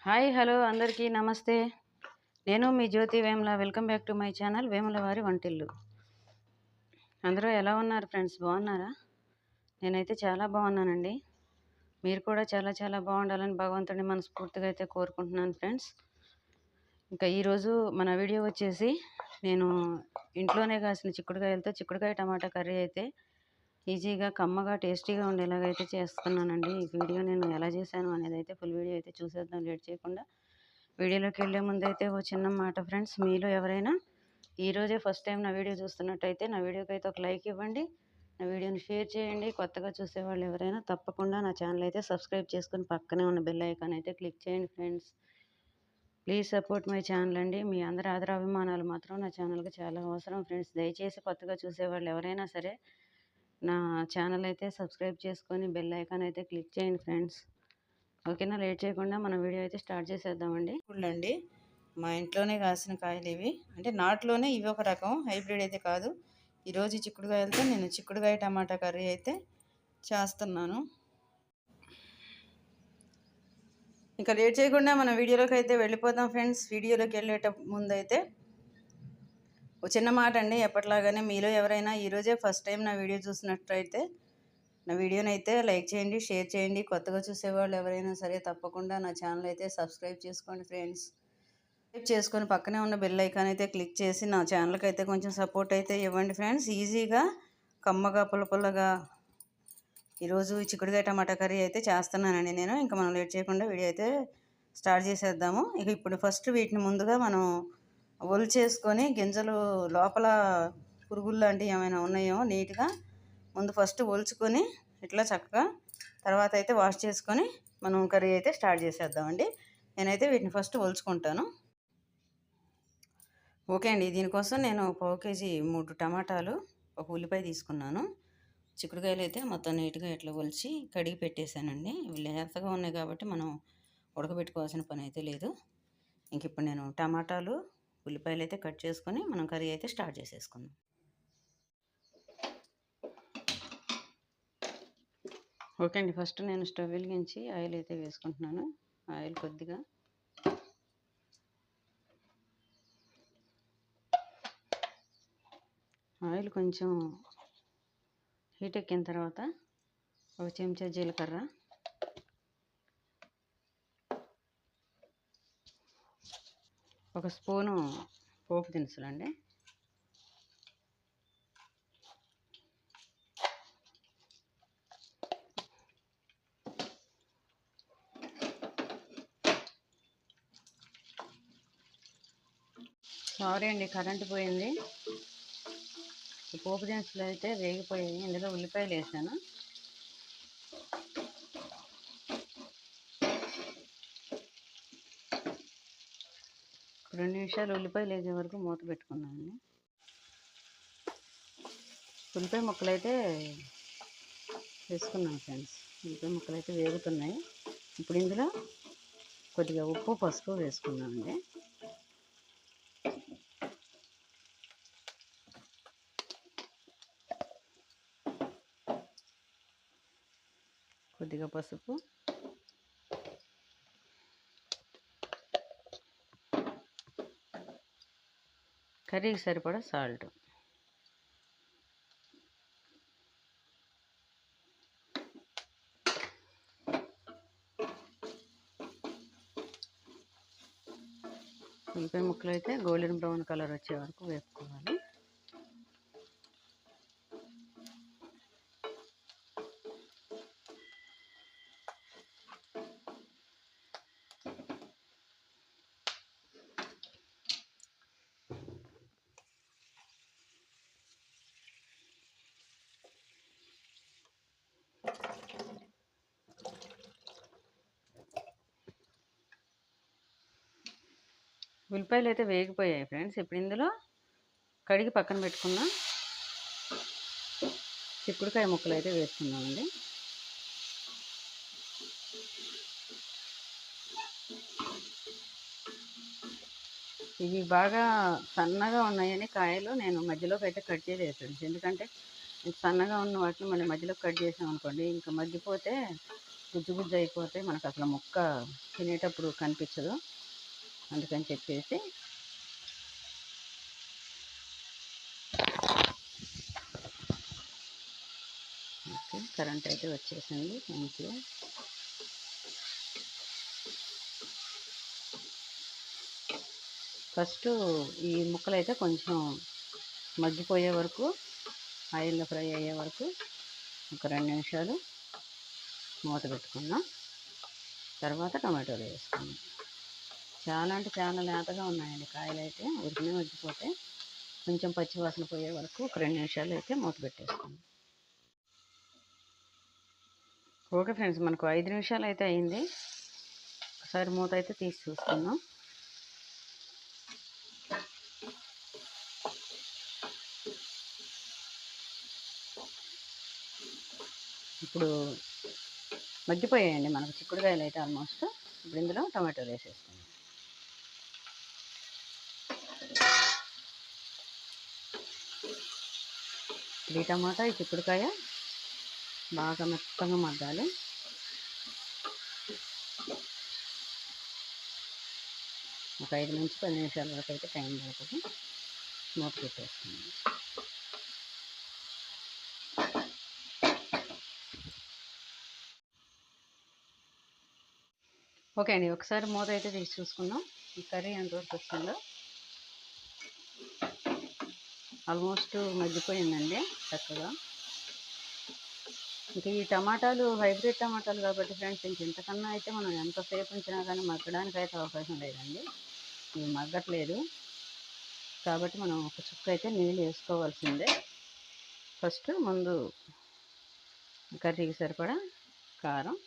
Hi hello అందరికీ నమస్తే. నేను మీ Jyothi Vemula. Welcome back to my channel Vemula వారి వంటిల్లు. అందరూ ఎలా ఉన్నారు ఫ్రెండ్స్? బాగున్నారా? నేనైతే చాలా బాగున్నానండి. మీరు కూడా చాలా చాలా బాగుండాలని భగవంతుడిని మనస్ఫూర్తిగా అయితే కోరుకుంటున్నాను ఫ్రెండ్స్. ఇంకా ఈరోజు మన వీడియో వచ్చేసి నేను ఇంట్లోనే కాసిన చిక్కుడుకాయ టమాటా కర్రీ అయితే ఈజీగా కమ్మగా టేస్టీగా ఉండేలాగైతే చేస్తున్నానండి. ఈ వీడియో నేను ఎలా చేశాను అనేది అయితే ఫుల్ వీడియో అయితే చూసేద్దాం లేట్ చేయకుండా. వీడియోలోకి వెళ్ళే ముందు అయితే ఓ చిన్న మాట ఫ్రెండ్స్, మీలో ఎవరైనా ఈరోజే ఫస్ట్ టైం నా వీడియో చూస్తున్నట్టయితే నా వీడియోకి అయితే ఒక లైక్ ఇవ్వండి, నా వీడియోని షేర్ చేయండి. కొత్తగా చూసేవాళ్ళు ఎవరైనా తప్పకుండా నా ఛానల్ అయితే సబ్స్క్రైబ్ చేసుకుని పక్కనే ఉన్న బెల్ ఐకాన్ అయితే క్లిక్ చేయండి friends. Please support my channel అండి. మీ అందరి ఆదరాభిమానాలు మాత్రం నా ఛానల్కి చాలా అవసరం ఫ్రెండ్స్. దయచేసి కొత్తగా చూసేవాళ్ళు ఎవరైనా సరే నా ఛానల్ అయితే సబ్స్క్రైబ్ చేసుకొని బెల్ ఐకాన్ అయితే క్లిక్ చేయండి ఫ్రెండ్స్. ఓకేనా? లేట్ చేయకుండా మన వీడియో అయితే స్టార్ట్ చేసేద్దామండి. చూడండి, మా ఇంట్లోనే కాసిన కాయలు ఇవి. అంటే నాటులోనే ఇవి ఒక రకం, హైబ్రిడ్ అయితే కాదు. ఈరోజు చిక్కుడుకాయలతో నేను చిక్కుడుకాయ టమాటా కర్రీ అయితే చేస్తున్నాను. ఇంకా లేట్ చేయకుండా మన వీడియోలోకి అయితే వెళ్ళిపోదాం ఫ్రెండ్స్. వీడియోలోకి వెళ్ళేట ముందు అయితే ఓ చిన్న మాట అండి, ఎప్పటిలాగానే మీలో ఎవరైనా ఈరోజే ఫస్ట్ టైం నా వీడియో చూసినట్లయితే నా వీడియోని అయితే లైక్ చేయండి, షేర్ చేయండి. కొత్తగా చూసేవాళ్ళు ఎవరైనా సరే తప్పకుండా నా ఛానల్ అయితే సబ్స్క్రైబ్ చేసుకోండి ఫ్రెండ్స్. సబ్స్క్రైబ్ చేసుకొని పక్కనే ఉన్న బెల్ ఐకాన్ అయితే క్లిక్ చేసి నా ఛానల్కి అయితే కొంచెం సపోర్ట్ అయితే ఇవ్వండి ఫ్రెండ్స్. ఈజీగా కమ్మగా పుల్లగా ఈరోజు చిక్కుడుకాయ టమాటా కర్రీ అయితే చేస్తున్నానండి నేను. ఇంకా మనం లేట్ చేయకుండా వీడియో అయితే స్టార్ట్ చేసేద్దాము. ఇప్పుడు ఫస్ట్ వీటిని ముందుగా మనం ఒలిచేసుకొని గింజలు లోపల పురుగులు లాంటివి ఏమైనా ఉన్నాయో నీట్గా ముందు ఫస్ట్ ఒలుచుకొని ఇట్లా చక్కగా తర్వాత అయితే వాష్ చేసుకొని మనం కర్రీ అయితే స్టార్ట్ చేసేద్దామండి. నేనైతే వీటిని ఫస్ట్ ఒలుచుకుంటాను. ఓకే అండి, దీనికోసం నేను 1/4 కేజీ 3 టమాటాలు, 1 ఉల్లిపాయ తీసుకున్నాను. చిక్కుడుకాయలు అయితే మొత్తం నీట్గా ఇట్లా ఒలిచి కడిగి పెట్టేశానండి. ఇవి లేతగా ఉన్నాయి కాబట్టి మనం ఉడకబెట్టుకోవాల్సిన పని అయితే లేదు. ఇంక ఇప్పుడు నేను టమాటాలు ఉల్లిపాయలు అయితే కట్ చేసుకొని మనం కర్రీ అయితే స్టార్ట్ చేసేసుకుందాం. ఓకే అండి, ఫస్ట్ నేను స్టవ్ వెలిగించి ఆయిల్ అయితే వేసుకుంటున్నాను. ఆయిల్ కొద్దిగా ఆయిల్ కొంచెం హీట్ ఎక్కిన తర్వాత 1 చెంచా జీలకర్ర, 1 స్పూను పోపు దినుసులండి, సారీ అండి కరెంటు పోయింది. ఈ పోపు దినుసులు అయితే వేగిపోయాయి. ఇందులో ఉల్లిపాయలు వేసాను. ఒక 2 నిమిషాలు ఉల్లిపాయలు వేసే వరకు మూత పెట్టుకున్నానండి. ఉల్లిపాయ ముక్కలు అయితే వేసుకున్నాను ఫ్రెండ్స్. ఉల్లిపాయ ముక్కలు అయితే వేగుతున్నాయి. ఇప్పుడు ఇందులో కొద్దిగా ఉప్పు పసుపు వేసుకున్నామండి. కొద్దిగా పసుపు, కర్రీకి సరిపడా సాల్ట్, ఉల్లిపాయ ముక్కలు అయితే గోల్డెన్ బ్రౌన్ కలర్ వచ్చే వరకు వేపుకోవాలి. ఉల్లిపాయలు అయితే వేగిపోయాయి ఫ్రెండ్స్. ఇప్పుడు ఇందులో కడిగి పక్కన పెట్టుకున్న చిక్కుడుకాయ ముక్కలు అయితే వేసుకున్నామండి. ఇవి బాగా సన్నగా ఉన్నాయని కాయలు నేను మధ్యలోకి అయితే కట్ చేయలేదు ఫ్రెండ్స్. ఎందుకంటే సన్నగా ఉన్న వాటిని మళ్ళీ మధ్యలో కట్ చేసాం అనుకోండి ఇంకా మగ్గిపోతే గుజ్జు గుజ్జు అయిపోతే మనకు అసలు ముక్క తినేటప్పుడు కనిపించదు. అందుకని చెప్పేసి ఓకే, కరెంట్ అయితే వచ్చేసింది. Thank you. ఫస్ట్ ఈ ముక్కలు అయితే కొంచెం మగ్గిపోయే వరకు, ఆయిల్లో ఫ్రై అయ్యే వరకు ఒక 2 నిమిషాలు మూత పెట్టుకుందాం. తర్వాత టమాటోలు వేసుకుందాం. చాలా అంటే చాలా లేతగా ఉన్నాయండి కాయలు అయితే, ఉరికినే మగ్గిపోతే. కొంచెం పచ్చి వాసన పోయే వరకు ఒక 2 నిమిషాలు అయితే మూత పెట్టేసుకుందాం. ఓకే ఫ్రెండ్స్, మనకు 5 నిమిషాలు అయితే అయింది. ఒకసారి మూత అయితే తీసి చూసుకుందాం. ఇప్పుడు మగ్గిపోయాయండి మనకు చిక్కుడుకాయలు అయితే ఆల్మోస్ట్. ఇప్పుడు ఇందులో టమాటోలు వేసేసుకుందాం. ఈ టమాటా, ఈ చిక్కుడుకాయ బాగా మెత్తగా మగ్గాలి. ఒక 5 నుంచి 10 నిమిషాల వరకు అయితే టైం పడుతుంది. మూత పెట్టేసుకుందాం. ఓకే అండి, ఒకసారి మూత అయితే తీసి చూసుకుందాం. ఈ కర్రీ ఎంతవరకు వస్తుందో. ఆల్మోస్ట్ మగ్గిపోయిందండి చక్కగా. ఇంకా ఈ టమాటాలు హైబ్రిడ్ టమాటాలు కాబట్టి ఫ్రెండ్స్, ఇంతకన్నా అయితే మనం ఎంతసేపు ఉంచినా కానీ మగ్గడానికి అయితే అవకాశం లేదండి. ఇవి మగ్గట్లేదు కాబట్టి మనం ఒక చుక్క అయితే నీళ్ళు వేసుకోవాల్సిందే. ఫస్ట్ ముందు కర్రీకి సరిపడా కారం,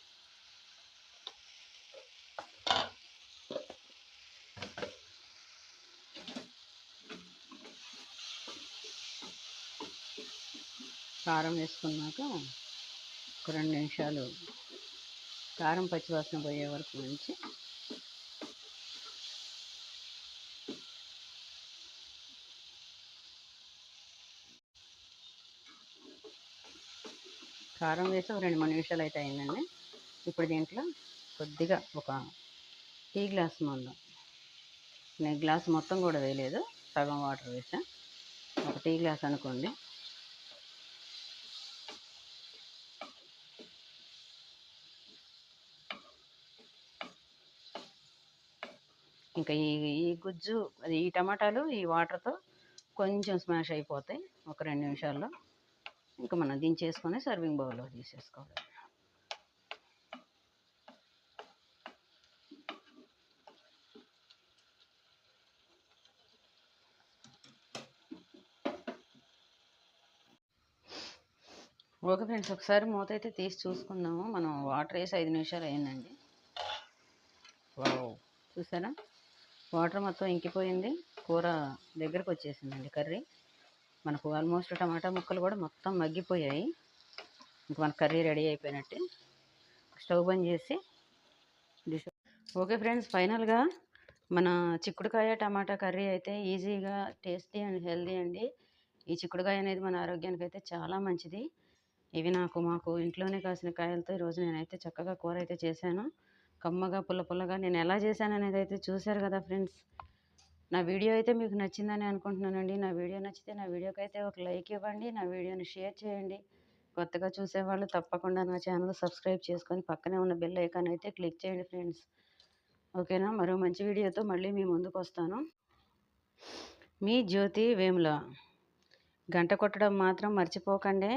కారం వేసుకున్నాక ఒక 2 నిమిషాలు కారం పచ్చివాసన పోయే వరకు ఉంచి కారం వేసి ఒక 2-3 నిమిషాలు అయితే అయిందండి. ఇప్పుడు దీంట్లో కొద్దిగా ఒక టీ గ్లాస్ మందం, నేను గ్లాస్ మొత్తం కూడా వేయలేదు, సగం వాటర్ వేసా. ఒక టీ గ్లాస్ అనుకోండి. ఇంకా ఈ గుజ్జు, అది ఈ టమాటాలు ఈ వాటర్తో కొంచెం స్మాష్ అయిపోతాయి ఒక 2 నిమిషాల్లో. ఇంకా మనం దించేసుకొని సర్వింగ్ బౌల్లో తీసేసుకోవాలి. ఓకే ఫ్రెండ్స్, ఒకసారి మూత అయితే తీసి చూసుకుందాము. మనం వాటర్ వేసి 5 నిమిషాలు అయిందండి. వావ్, చూసారా వాటర్ మొత్తం ఇంకిపోయింది. కూర దగ్గరకు వచ్చేసిందండి కర్రీ. మనకు ఆల్మోస్ట్ టమాటా ముక్కలు కూడా మొత్తం మగ్గిపోయాయి. ఇంక మన కర్రీ రెడీ అయిపోయినట్టే. స్టవ్ బంద్ చేసి డిష్. ఓకే ఫ్రెండ్స్, ఫైనల్గా మన చిక్కుడుకాయ టమాటా కర్రీ అయితే ఈజీగా టేస్టీ అండ్ హెల్దీ అండి. ఈ చిక్కుడుకాయ అనేది మన ఆరోగ్యానికి అయితే చాలా మంచిది. ఇవి మాకు ఇంట్లోనే కాసిన కాయలతో ఈరోజు నేనైతే చక్కగా కూర అయితే చేశాను. కమ్మగా పుల్ల పుల్లగా. నేను ఎలా చేశాను అనేది అయితే చూశారు కదా ఫ్రెండ్స్. నా వీడియో అయితే మీకు నచ్చిందని అనుకుంటున్నానండి. నా వీడియో నచ్చితే నా వీడియోకి అయితే ఒక లైక్ ఇవ్వండి. నా వీడియోని షేర్ చేయండి. కొత్తగా చూసేవాళ్ళు తప్పకుండా నా ఛానల్ సబ్స్క్రైబ్ చేసుకొని పక్కనే ఉన్న బెల్ ఐకాన్ అయితే క్లిక్ చేయండి ఫ్రెండ్స్. ఓకేనా, మరో మంచి వీడియోతో మళ్ళీ మీ ముందుకు వస్తాను. మీ జ్యోతి వేముల. గంట కొట్టడం మాత్రం మర్చిపోకండి.